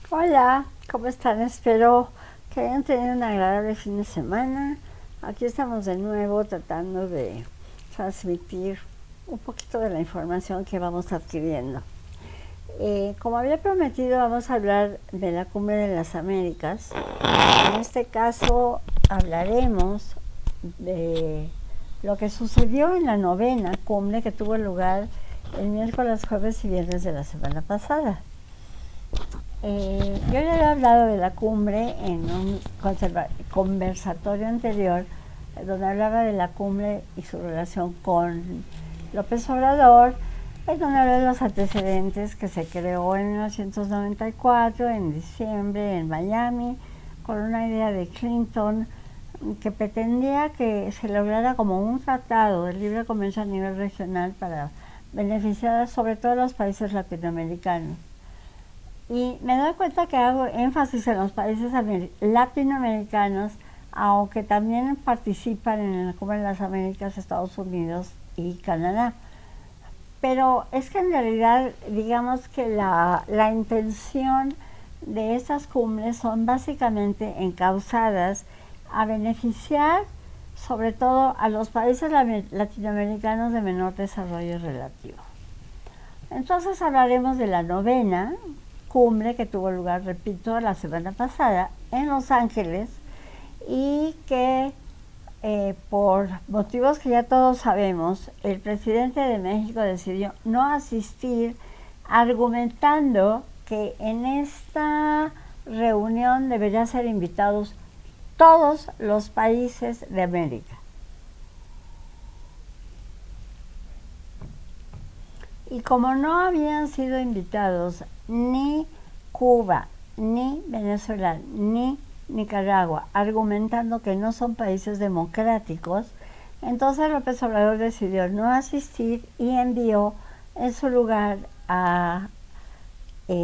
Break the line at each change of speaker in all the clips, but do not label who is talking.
Hola, ¿cómo están? Espero que hayan tenido un agradable fin de semana. Aquí estamos de nuevo tratando de transmitir un poquito de la información que vamos adquiriendo. Como había prometido, vamos a hablar de la Cumbre de las Américas. En este caso hablaremos de lo que sucedió en la novena cumbre que tuvo lugar el miércoles, jueves y viernes de la semana pasada. Yo ya había hablado de la cumbre en un conversatorio anterior, donde hablaba de la cumbre y su relación con López Obrador, es donde hablaba de los antecedentes que se creó en 1994, en diciembre, en Miami, con una idea de Clinton que pretendía que se lograra como un tratado de libre comercio a nivel regional para beneficiar sobre todo a los países latinoamericanos. Y me doy cuenta que hago énfasis en los países latinoamericanos, aunque también participan en la Cumbre de las Américas Estados Unidos y Canadá. Pero es que en realidad, digamos que la intención de estas cumbres son básicamente encausadas a beneficiar sobre todo a los países latinoamericanos de menor desarrollo relativo. Entonces hablaremos de la novena cumbre que tuvo lugar, repito, la semana pasada en Los Ángeles y que por motivos que ya todos sabemos, el presidente de México decidió no asistir, argumentando que en esta reunión deberían ser invitados todos los países de América. Y como no habían sido invitados ni Cuba, ni Venezuela, ni Nicaragua, argumentando que no son países democráticos, entonces López Obrador decidió no asistir y envió en su lugar a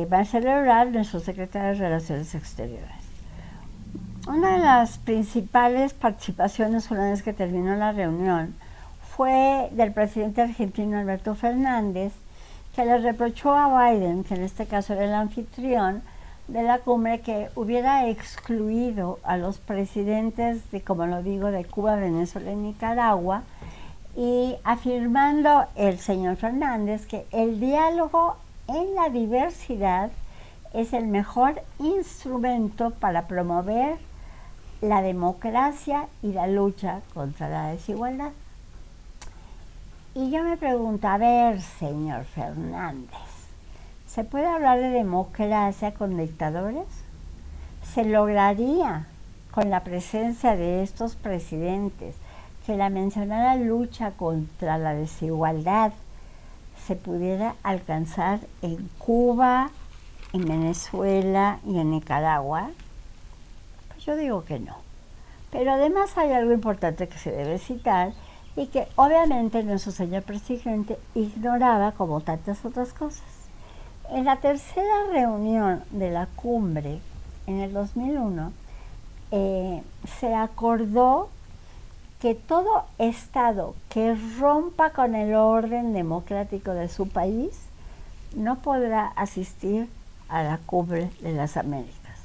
Marcelo Ebrard, nuestro secretario de Relaciones Exteriores. Una de las principales participaciones una vez que terminó la reunión fue del presidente argentino Alberto Fernández, que le reprochó a Biden, que en este caso era el anfitrión de la cumbre, que hubiera excluido a los presidentes de, como lo digo, de Cuba, Venezuela y Nicaragua, y afirmando el señor Fernández que el diálogo en la diversidad es el mejor instrumento para promover la democracia y la lucha contra la desigualdad. Y yo me pregunto, a ver, señor Fernández, ¿se puede hablar de democracia con dictadores? ¿Se lograría con la presencia de estos presidentes que la mencionada lucha contra la desigualdad se pudiera alcanzar en Cuba, en Venezuela y en Nicaragua? Pues yo digo que no. Pero además hay algo importante que se debe citar y que obviamente nuestro señor presidente ignoraba como tantas otras cosas. En la tercera reunión de la cumbre en el 2001 se acordó que todo Estado que rompa con el orden democrático de su país no podrá asistir a la cumbre de las Américas.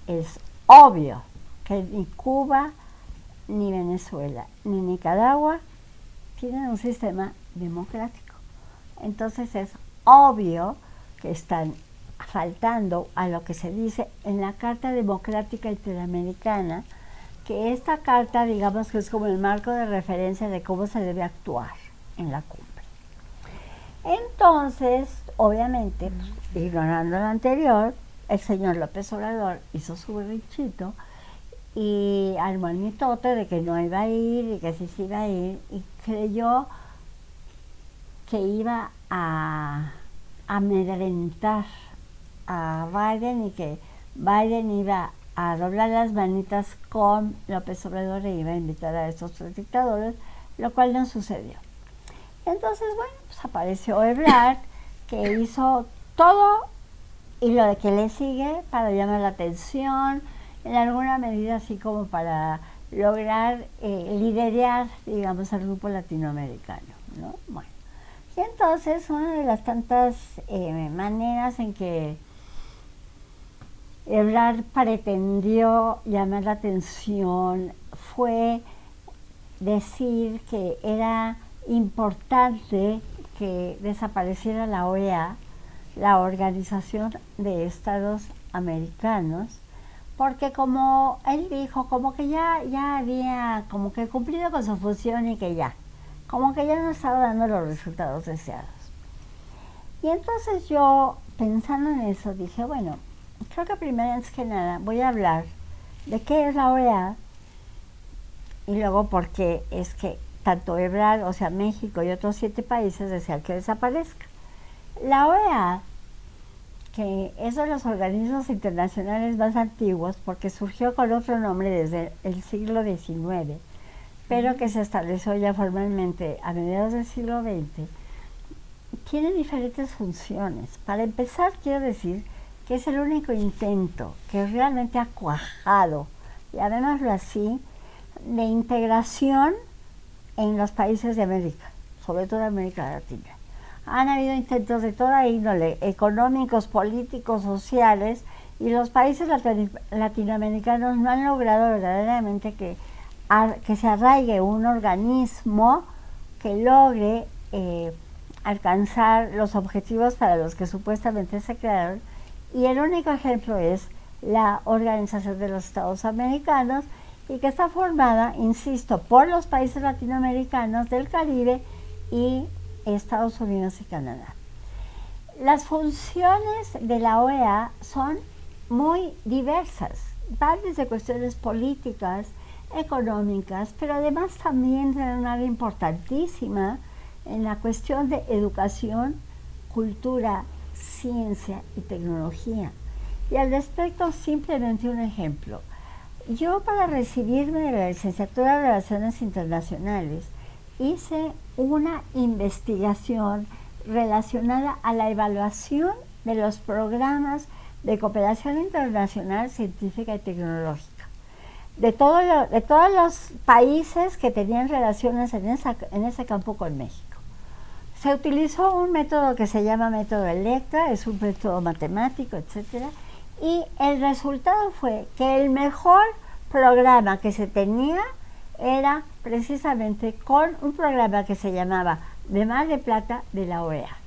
Es obvio que ni Cuba, ni Venezuela, ni Nicaragua tienen un sistema democrático. Entonces es obvio que están faltando a lo que se dice en la Carta Democrática Interamericana, que esta carta, digamos que es como el marco de referencia de cómo se debe actuar en la cumbre. Entonces, obviamente, ignorando lo anterior, el señor López Obrador hizo su berrinchito y armó el mitote de que no iba a ir y que sí se iba a ir, y creyó que iba a amedrentar a Biden y que Biden iba a doblar las manitas con López Obrador e iba a invitar a estos tres dictadores, lo cual no sucedió. Entonces, bueno, pues apareció Ebrard, que hizo todo y lo de que le sigue para llamar la atención, en alguna medida así como para lograr liderar, digamos, al grupo latinoamericano, ¿no? Bueno, y entonces una de las tantas maneras en que Ebrard pretendió llamar la atención fue decir que era importante que desapareciera la OEA, la Organización de Estados Americanos, porque como él dijo, como que ya había como que cumplido con su función y que como que ya no estaba dando los resultados deseados. Y entonces yo, pensando en eso, dije, bueno, creo que primero, antes que nada, voy a hablar de qué es la OEA y luego por qué es que tanto Ebrard, o sea, México y otros 7 países desean que desaparezca. La OEA, que es de los organismos internacionales más antiguos porque surgió con otro nombre desde el siglo XIX, pero que se estableció ya formalmente a mediados del siglo XX, tiene diferentes funciones. Para empezar, quiero decir que es el único intento que realmente ha cuajado, llamémoslo así, de integración en los países de América, sobre todo América Latina. Han habido intentos de toda índole, económicos, políticos, sociales, y los países latinoamericanos no han logrado verdaderamente que se arraigue un organismo que logre alcanzar los objetivos para los que supuestamente se crearon, y el único ejemplo es la Organización de los Estados Americanos, y que está formada, insisto, por los países latinoamericanos del Caribe y Estados Unidos y Canadá. Las funciones de la OEA son muy diversas, van desde cuestiones políticas, económicas, pero además también tienen una área importantísima en la cuestión de educación, cultura, ciencia y tecnología. Y al respecto, simplemente un ejemplo. Yo, para recibirme de la licenciatura de Relaciones Internacionales, hice una investigación relacionada a la evaluación de los programas de cooperación internacional científica y tecnológica de todos los países que tenían relaciones en ese campo con México. Se utilizó un método que se llama método Electra, es un método matemático, etcétera, y el resultado fue que el mejor programa que se tenía era precisamente con un programa que se llamaba de Mar de Plata de la OEA.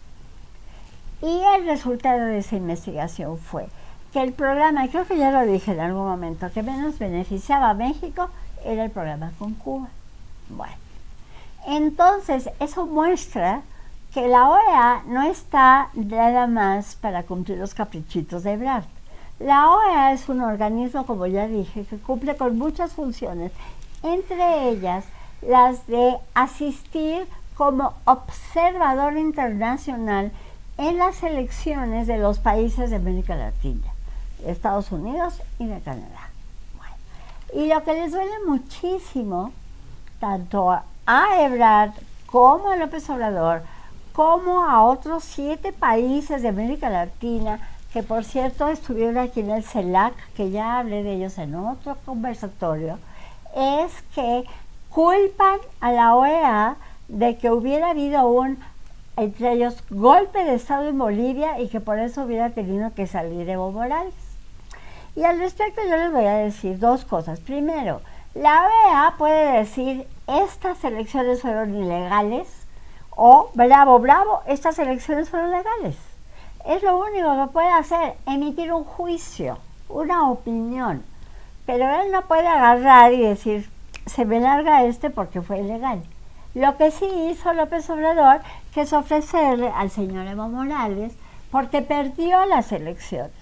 Y el resultado de esa investigación fue que el programa, y creo que ya lo dije en algún momento, que menos beneficiaba a México era el programa con Cuba. Bueno, entonces eso muestra que la OEA no está nada más para cumplir los caprichitos de Ebrard. La OEA es un organismo, como ya dije, que cumple con muchas funciones, entre ellas las de asistir como observador internacional en las elecciones de los países de América Latina, de Estados Unidos y de Canadá. Bueno, y lo que les duele muchísimo, tanto a Ebrard como a López Obrador, como a otros 7 países de América Latina, que por cierto estuvieron aquí en el CELAC, que ya hablé de ellos en otro conversatorio, es que culpan a la OEA de que hubiera habido entre ellos, golpe de Estado en Bolivia, y que por eso hubiera tenido que salir Evo Morales. Y al respecto yo les voy a decir 2 cosas. Primero, la OEA puede decir, estas elecciones fueron ilegales, o bravo, bravo, estas elecciones fueron legales. Es lo único que puede hacer, emitir un juicio, una opinión. Pero él no puede agarrar y decir, se me larga porque fue ilegal. Lo que sí hizo López Obrador, que es ofrecerle al señor Evo Morales, porque perdió las elecciones,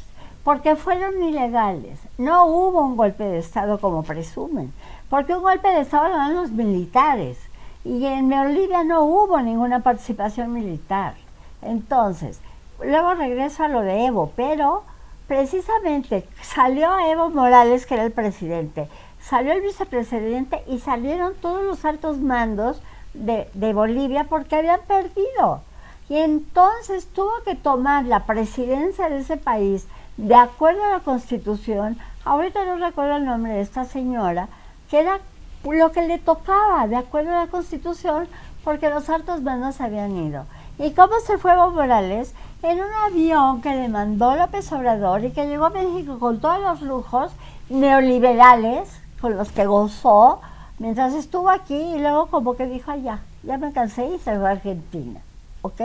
porque fueron ilegales. No hubo un golpe de Estado como presumen, porque un golpe de Estado lo dan los militares. Y en Bolivia no hubo ninguna participación militar. Entonces, luego regreso a lo de Evo, pero precisamente salió Evo Morales, que era el presidente, salió el vicepresidente y salieron todos los altos mandos de Bolivia porque habían perdido. Y entonces tuvo que tomar la presidencia de ese país de acuerdo a la Constitución. Ahorita no recuerdo el nombre de esta señora, que era lo que le tocaba de acuerdo a la Constitución, porque los altos mandos habían ido. ¿Y cómo se fue Evo Morales? En un avión que le mandó López Obrador y que llegó a México con todos los lujos neoliberales con los que gozó mientras estuvo aquí, y luego como que dijo, ya me cansé y se fue a Argentina. ¿Ok?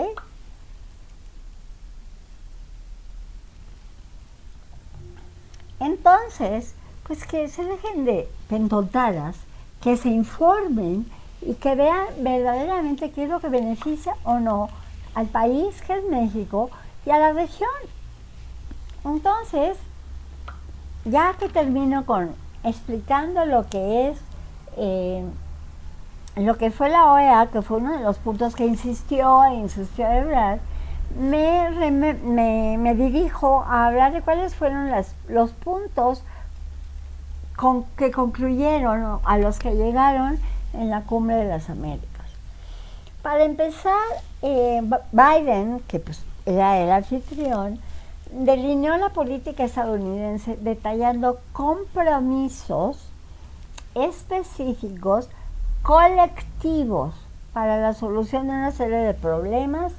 Entonces, pues que se dejen de pentontadas, que se informen y que vean verdaderamente qué es lo que beneficia o no al país que es México y a la región. Entonces, ya que termino con explicando lo que es lo que fue la OEA, que fue uno de los puntos que insistió Ebrard, me dirijo a hablar de cuáles fueron los puntos que concluyeron, a los que llegaron en la Cumbre de las Américas. Para empezar, Biden, que pues era el anfitrión, delineó la política estadounidense detallando compromisos específicos colectivos para la solución de una serie de problemas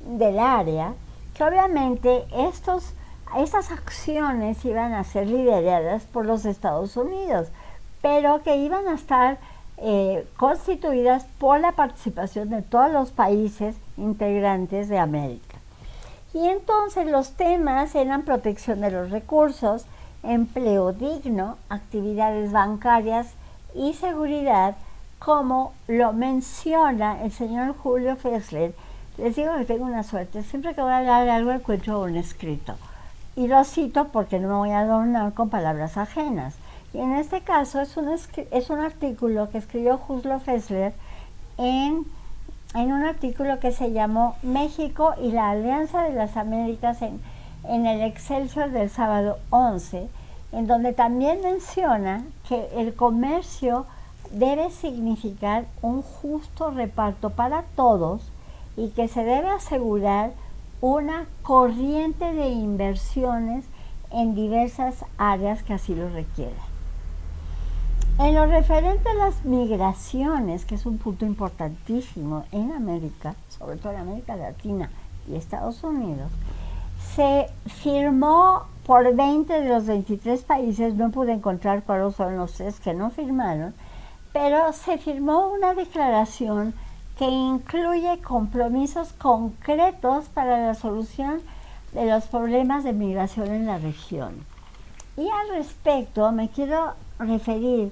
del área, que obviamente estas acciones iban a ser lideradas por los Estados Unidos, pero que iban a estar constituidas por la participación de todos los países integrantes de América. Y entonces los temas eran protección de los recursos, empleo digno, actividades bancarias y seguridad, como lo menciona el señor Julio Fessler. Les digo que tengo una suerte, siempre que voy a hablar de algo encuentro un escrito. Y lo cito porque no me voy a adornar con palabras ajenas. Y en este caso es un artículo que escribió Julio Fessler en un artículo que se llamó México y la Alianza de las Américas en el Excelsior del sábado 11, en donde también menciona que el comercio debe significar un justo reparto para todos y que se debe asegurar una corriente de inversiones en diversas áreas que así lo requieran. En lo referente a las migraciones, que es un punto importantísimo en América, sobre todo en América Latina y Estados Unidos, se firmó por 20 de los 23 países, no pude encontrar cuáles son los 3 que no firmaron, pero se firmó una declaración que incluye compromisos concretos para la solución de los problemas de migración en la región. Y al respecto me quiero referir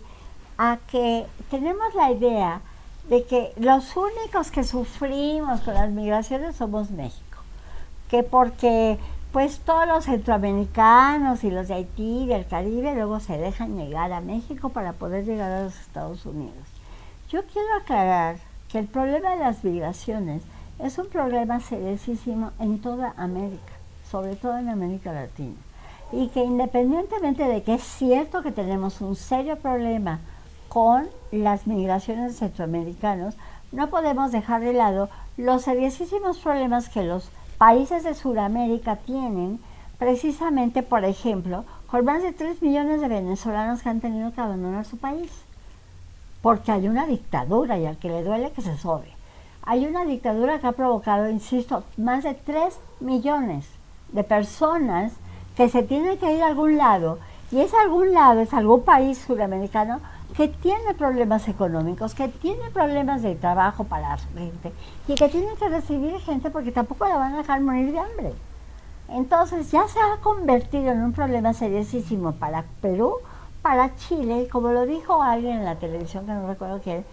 a que tenemos la idea de que los únicos que sufrimos con las migraciones somos México, que porque pues todos los centroamericanos y los de Haití y del Caribe luego se dejan llegar a México para poder llegar a los Estados Unidos. Yo quiero aclarar que el problema de las migraciones es un problema seriosísimo en toda América, sobre todo en América Latina, y que independientemente de que es cierto que tenemos un serio problema con las migraciones de centroamericanos, no podemos dejar de lado los seriosísimos problemas que los países de Sudamérica tienen, precisamente, por ejemplo, con más de 3 millones de venezolanos que han tenido que abandonar su país, porque hay una dictadura y al que le duele que se sobe. Hay una dictadura que ha provocado, insisto, más de 3 millones de personas que se tienen que ir a algún lado, y ese algún lado es algún país sudamericano que tiene problemas económicos, que tiene problemas de trabajo para su gente y que tiene que recibir gente porque tampoco la van a dejar morir de hambre. Entonces ya se ha convertido en un problema seriosísimo para Perú, para Chile, y como lo dijo alguien en la televisión, que no recuerdo quién,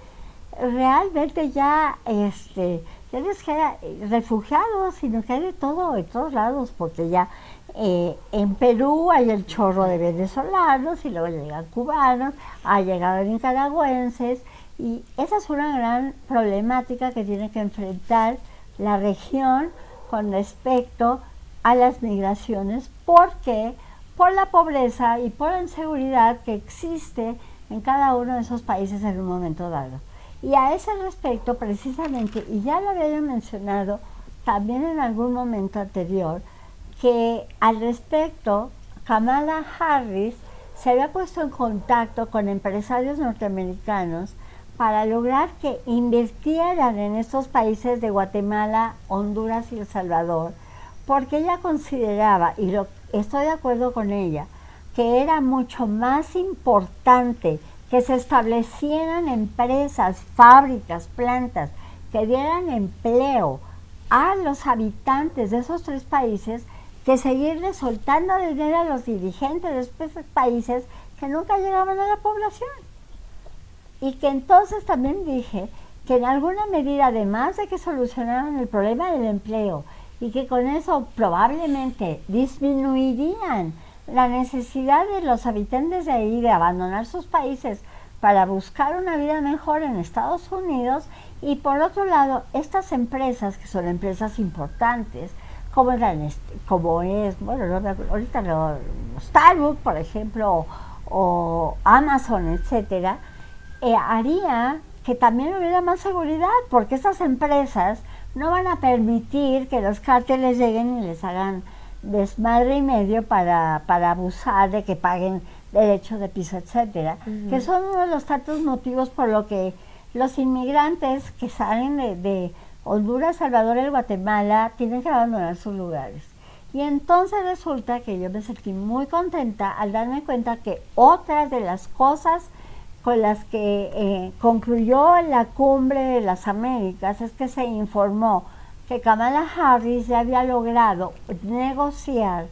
realmente ya no es que haya refugiados, sino que hay de todo en todos lados, porque ya en Perú hay el chorro de venezolanos y luego llegan cubanos, ha llegado nicaragüenses, y esa es una gran problemática que tiene que enfrentar la región con respecto a las migraciones, porque por la pobreza y por la inseguridad que existe en cada uno de esos países en un momento dado. Y a ese respecto, precisamente, y ya lo había mencionado también en algún momento anterior, que al respecto Kamala Harris se había puesto en contacto con empresarios norteamericanos para lograr que invirtieran en estos países de Guatemala, Honduras y El Salvador, porque ella consideraba, y estoy de acuerdo con ella, que era mucho más importante que se establecieran empresas, fábricas, plantas, que dieran empleo a los habitantes de esos 3 países, que seguirle soltando dinero a los dirigentes de esos países que nunca llegaban a la población. Y que entonces también dije que en alguna medida, además de que solucionaran el problema del empleo y que con eso probablemente disminuirían la necesidad de los habitantes de ahí de abandonar sus países para buscar una vida mejor en Estados Unidos, y por otro lado, estas empresas, que son empresas importantes, como es, bueno, ahorita Starbucks, por ejemplo, o Amazon, etcétera, haría que también hubiera más seguridad, porque estas empresas no van a permitir que los cárteles lleguen y les hagan desmadre y medio para abusar de que paguen derechos de piso, etcétera, que son uno de los tantos motivos por lo que los inmigrantes que salen de Honduras, Salvador y Guatemala tienen que abandonar sus lugares. Y entonces resulta que yo me sentí muy contenta al darme cuenta que otras de las cosas con las que concluyó la Cumbre de las Américas es que se informó que Kamala Harris ya había logrado negociar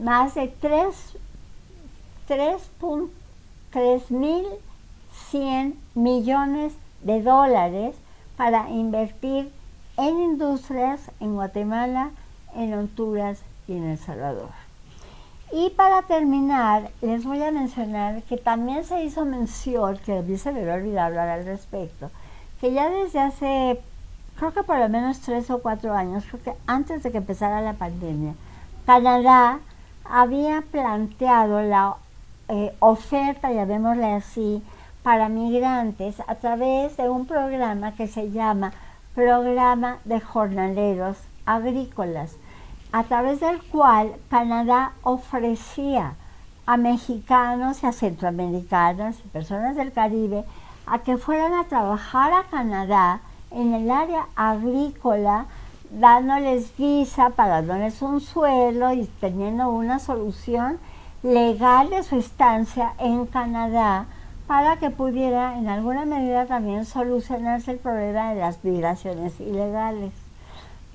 más de 3.100 millones de dólares para invertir en industrias en Guatemala, en Honduras y en El Salvador. Y para terminar, les voy a mencionar que también se hizo mención, que a mí se me había olvidado hablar al respecto, que ya desde hace, creo que por lo menos 3 o 4 años, creo que antes de que empezara la pandemia, Canadá había planteado la oferta, llamémosle así, para migrantes a través de un programa que se llama Programa de Jornaleros Agrícolas, a través del cual Canadá ofrecía a mexicanos y a centroamericanos y personas del Caribe a que fueran a trabajar a Canadá en el área agrícola, dándoles visa, pagándoles un sueldo y teniendo una solución legal de su estancia en Canadá, para que pudiera en alguna medida también solucionarse el problema de las migraciones ilegales.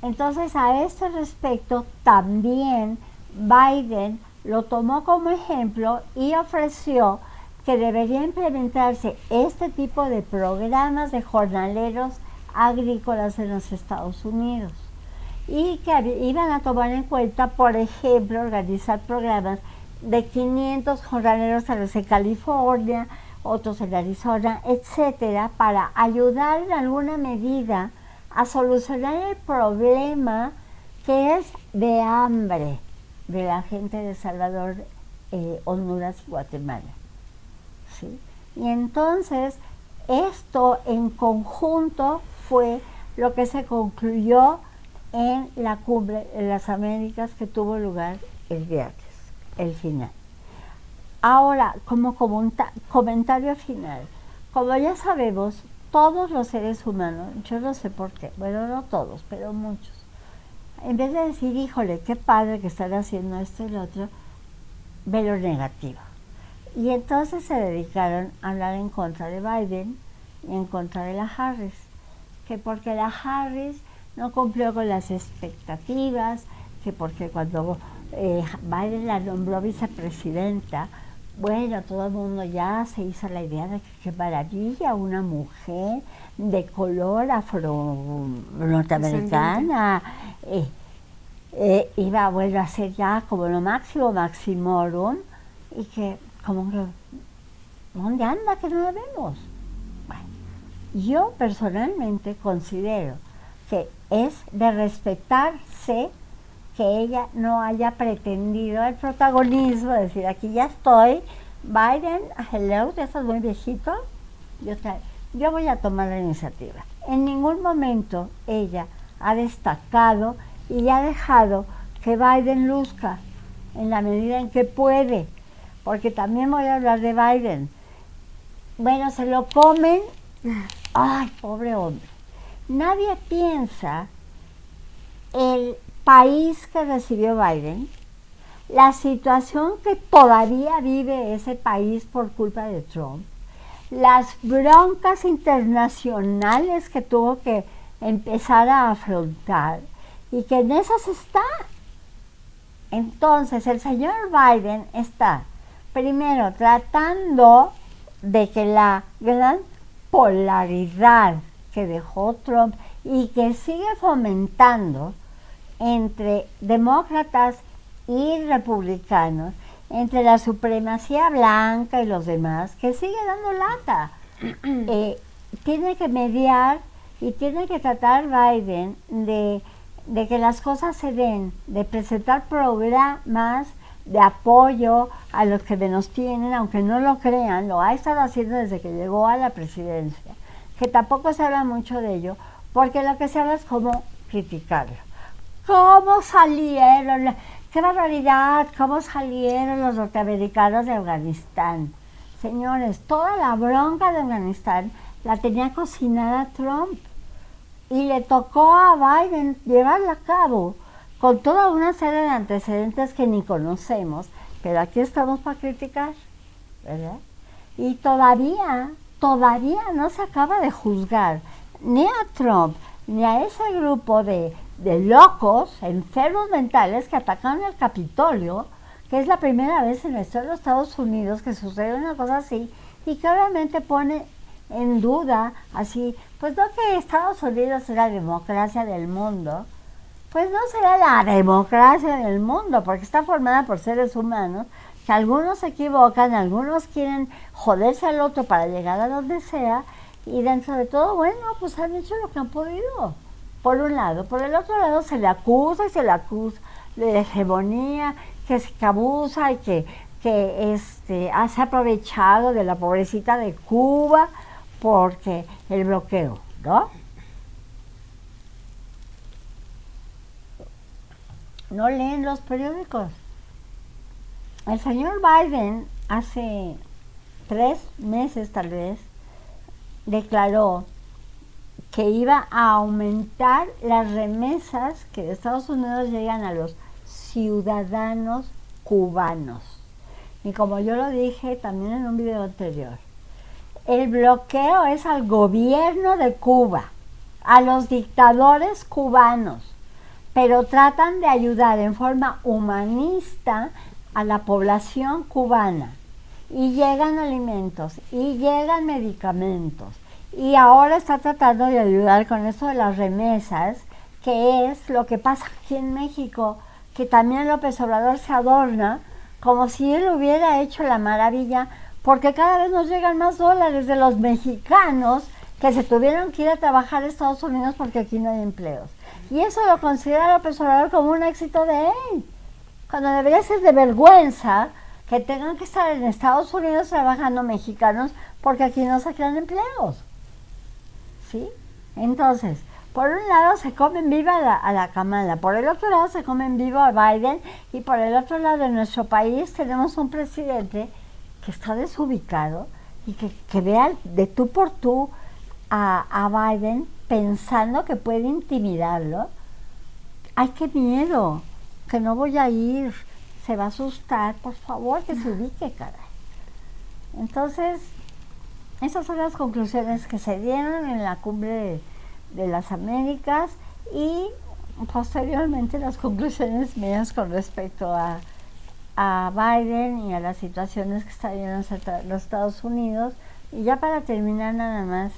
Entonces, a este respecto, también Biden lo tomó como ejemplo y ofreció que debería implementarse este tipo de programas de jornaleros agrícolas en los Estados Unidos, y que iban a tomar en cuenta, por ejemplo, organizar programas de 500 jornaleros a los en California, otros en Arizona, etcétera, para ayudar en alguna medida a solucionar el problema que es de hambre de la gente de El Salvador, Honduras y Guatemala. ¿Sí? Y entonces esto en conjunto fue lo que se concluyó en la Cumbre de las Américas que tuvo lugar el viernes, el final. Ahora, como comentario final, como ya sabemos, todos los seres humanos, yo no sé por qué, bueno, no todos, pero muchos, en vez de decir, híjole, qué padre que están haciendo esto y lo otro, ve lo negativo. Y entonces se dedicaron a hablar en contra de Biden y en contra de la Harris, que porque la Harris no cumplió con las expectativas, que porque cuando Biden la nombró vicepresidenta, bueno, todo el mundo ya se hizo la idea de que qué maravilla, una mujer de color afro-norteamericana iba a volver a ser ya como lo máximo, maximorum, y que como que, ¿dónde anda que no la vemos? Bueno, yo personalmente considero que es de respetarse que ella no haya pretendido el protagonismo, decir, aquí ya estoy, Biden, hello, ya estás muy viejito, yo voy a tomar la iniciativa. En ningún momento ella ha destacado y ha dejado que Biden luzca en la medida en que puede, porque también voy a hablar de Biden. Bueno, se lo comen Ay, pobre hombre. Nadie piensa el país que recibió Biden, la situación que todavía vive ese país por culpa de Trump, las broncas internacionales que tuvo que empezar a afrontar y que en esas está. Entonces el señor Biden está primero tratando de que la gran polaridad que dejó Trump y que sigue fomentando entre demócratas y republicanos, entre la supremacía blanca y los demás, que sigue dando lata. Tiene que mediar y tiene que tratar Biden de que las cosas se den, de presentar programas de apoyo a los que menos tienen, aunque no lo crean, lo ha estado haciendo desde que llegó a la presidencia, que tampoco se habla mucho de ello, porque lo que se habla es cómo criticarlo. ¿Cómo salieron? ¡Qué barbaridad! ¿Cómo salieron los norteamericanos de Afganistán? Señores, toda la bronca de Afganistán la tenía cocinada Trump y le tocó a Biden llevarla a cabo con toda una serie de antecedentes que ni conocemos, pero aquí estamos para criticar, ¿verdad? Y todavía no se acaba de juzgar ni a Trump ni a ese grupo de locos, enfermos mentales que atacaron el Capitolio, que es la primera vez en la historia de los Estados Unidos que sucede una cosa así, y que obviamente pone en duda, así, pues no que Estados Unidos es la democracia del mundo, pues no será la democracia del mundo, porque está formada por seres humanos, que algunos se equivocan, algunos quieren joderse al otro para llegar a donde sea, y dentro de todo, bueno, pues han hecho lo que han podido, por un lado. Por el otro lado se le acusa y se le acusa de hegemonía, que abusa y que se ha aprovechado de la pobrecita de Cuba, porque el bloqueo, ¿no? No leen los periódicos. El señor Biden hace 3 meses tal vez declaró que iba a aumentar las remesas que de Estados Unidos llegan a los ciudadanos cubanos. Y como yo lo dije también en un video anterior, el bloqueo es al gobierno de Cuba, a los dictadores cubanos, pero tratan de ayudar en forma humanista a la población cubana. Y llegan alimentos, y llegan medicamentos, y ahora está tratando de ayudar con eso de las remesas, que es lo que pasa aquí en México, que también López Obrador se adorna como si él hubiera hecho la maravilla, porque cada vez nos llegan más dólares de los mexicanos que se tuvieron que ir a trabajar a Estados Unidos porque aquí no hay empleos. Y eso lo considera López Obrador como un éxito de él, cuando debería ser de vergüenza que tengan que estar en Estados Unidos trabajando mexicanos porque aquí no se crean empleos. ¿Sí? Entonces, por un lado se comen viva a la Kamala, por el otro lado se comen vivo a Biden, y por el otro lado de nuestro país tenemos un presidente que está desubicado y que vea de tú por tú a Biden pensando que puede intimidarlo. ¡Ay, qué miedo! Que no voy a ir, se va a asustar, por favor, que se ubique, caray. Entonces, esas son las conclusiones que se dieron en la cumbre de las Américas y posteriormente las conclusiones mías con respecto a Biden y a las situaciones que están viviendo los Estados Unidos. Y ya para terminar nada más,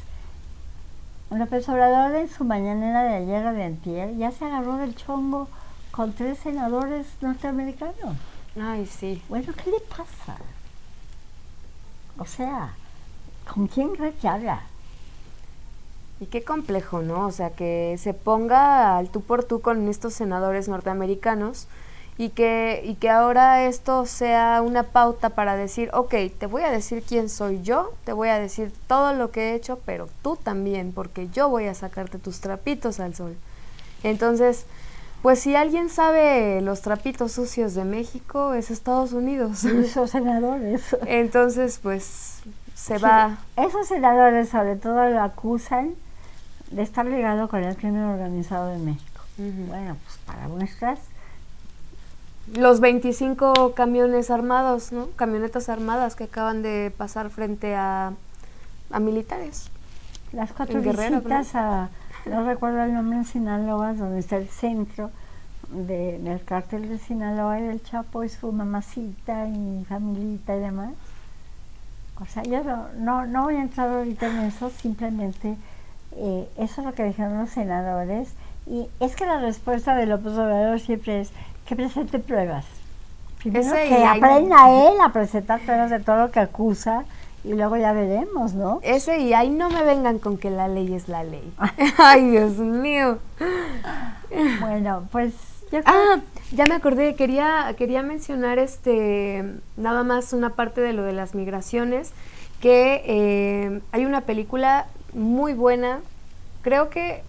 López Obrador en su mañanera de ayer o de antier ya se agarró del chongo con 3 senadores norteamericanos.
Ay, sí.
Bueno, ¿qué le pasa? O sea, ¿con quién cree que habla?
Y qué complejo, ¿no? O sea, que se ponga al tú por tú con estos senadores norteamericanos y que ahora esto sea una pauta para decir, ok, te voy a decir quién soy yo, te voy a decir todo lo que he hecho, pero tú también, porque yo voy a sacarte tus trapitos al sol. Entonces, pues si alguien sabe los trapitos sucios de México, es Estados Unidos.
Esos senadores.
Entonces, pues se va.
Esos senadores sobre todo lo acusan de estar ligado con el crimen organizado de México. Bueno, pues para muestras.
Los 25 camiones armados, ¿no? Camionetas armadas que acaban de pasar frente a militares.
Las 4 visitas a, no recuerdo el nombre, en Sinaloa, donde está el centro del cártel de Sinaloa y del Chapo, y su mamacita y familita y demás. O sea, yo no voy a entrar ahorita en eso, simplemente eso es lo que dijeron los senadores. Y es que la respuesta de López Obrador siempre es que presente pruebas. Primero que aprenda él a presentar pruebas de todo lo que acusa y luego ya veremos, ¿no?
Ese y ahí no me vengan con que la ley es la ley. Ay, Dios mío.
Bueno, pues yo creo...
ya me acordé, quería mencionar nada más una parte de lo de las migraciones, que hay una película muy buena. Creo que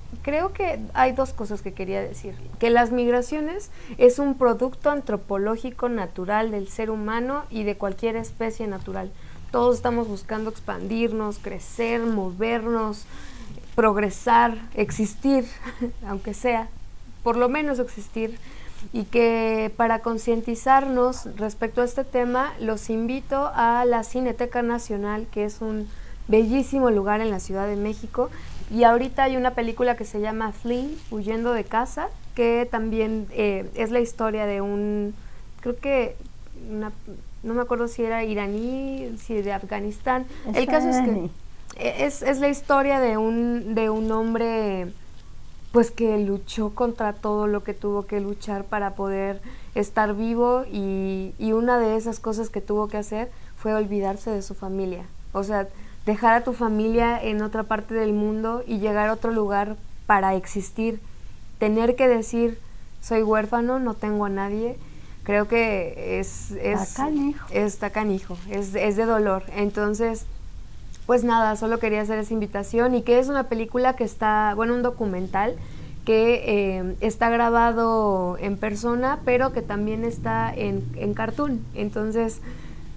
hay dos cosas que quería decir. Que las migraciones es un producto antropológico natural del ser humano y de cualquier especie natural. Todos estamos buscando expandirnos, crecer, movernos, progresar, existir, aunque sea, por lo menos existir. Y que para concientizarnos respecto a este tema, los invito a la Cineteca Nacional, que es un bellísimo lugar en la Ciudad de México. Y ahorita hay una película que se llama Flee, Huyendo de casa, que también es la historia de no me acuerdo si era iraní, si de Afganistán. El caso es que es la historia de un hombre pues que luchó contra todo lo que tuvo que luchar para poder estar vivo, y una de esas cosas que tuvo que hacer fue olvidarse de su familia. O sea, dejar a tu familia en otra parte del mundo y llegar a otro lugar para existir, tener que decir soy huérfano, no tengo a nadie, creo que está canijo, es de dolor. Entonces, pues nada, solo quería hacer esa invitación, y que es una película que está, bueno, un documental que está grabado en persona, pero que también está en cartoon. Entonces,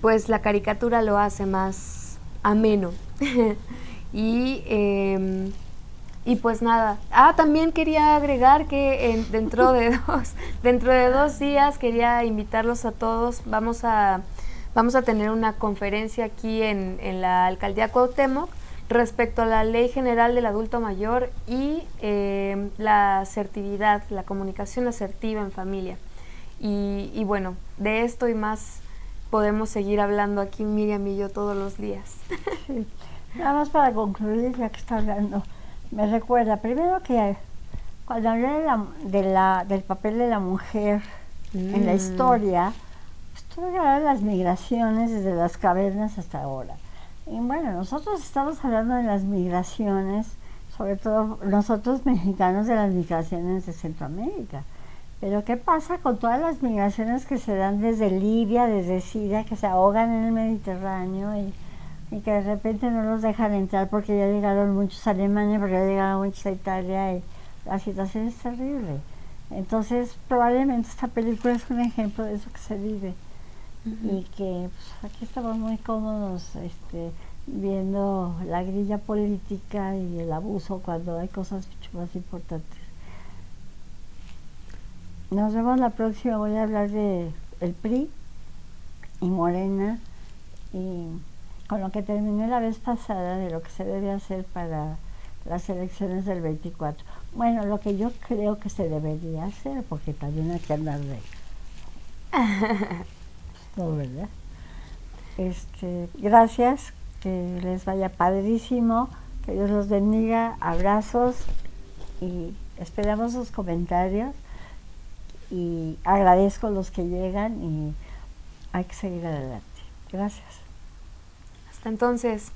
pues la caricatura lo hace más ameno. y pues nada. También quería agregar que dentro de 2 días quería invitarlos a todos. Vamos a tener una conferencia aquí en la Alcaldía Cuauhtémoc respecto a la Ley General del Adulto Mayor y la asertividad, la comunicación asertiva en familia. Y bueno, de esto y más podemos seguir hablando aquí Miriam y yo todos los días.
Sí. Nada más para concluir, ya que está hablando, me recuerda primero que cuando hablé del papel de la mujer en la historia, estuve hablando de las migraciones desde las cavernas hasta ahora. Y bueno, nosotros estamos hablando de las migraciones, sobre todo nosotros mexicanos, de las migraciones de Centroamérica. Pero ¿qué pasa con todas las migraciones que se dan desde Libia, desde Siria, que se ahogan en el Mediterráneo y que de repente no los dejan entrar porque ya llegaron muchos a Alemania, porque ya llegaron muchos a Italia, y la situación es terrible? Entonces, probablemente esta película es un ejemplo de eso que se vive. Y que pues, aquí estamos muy cómodos viendo la grilla política y el abuso cuando hay cosas mucho más importantes. Nos vemos la próxima. Voy a hablar de el PRI y Morena, y con lo que terminé la vez pasada de lo que se debe hacer para las elecciones del 24. Bueno, lo que yo creo que se debería hacer, porque también hay que andar de... No, ¿verdad? Gracias, que les vaya padrísimo, que Dios los bendiga, abrazos, y esperamos sus comentarios, y agradezco los que llegan, y hay que seguir adelante. Gracias.
Hasta entonces.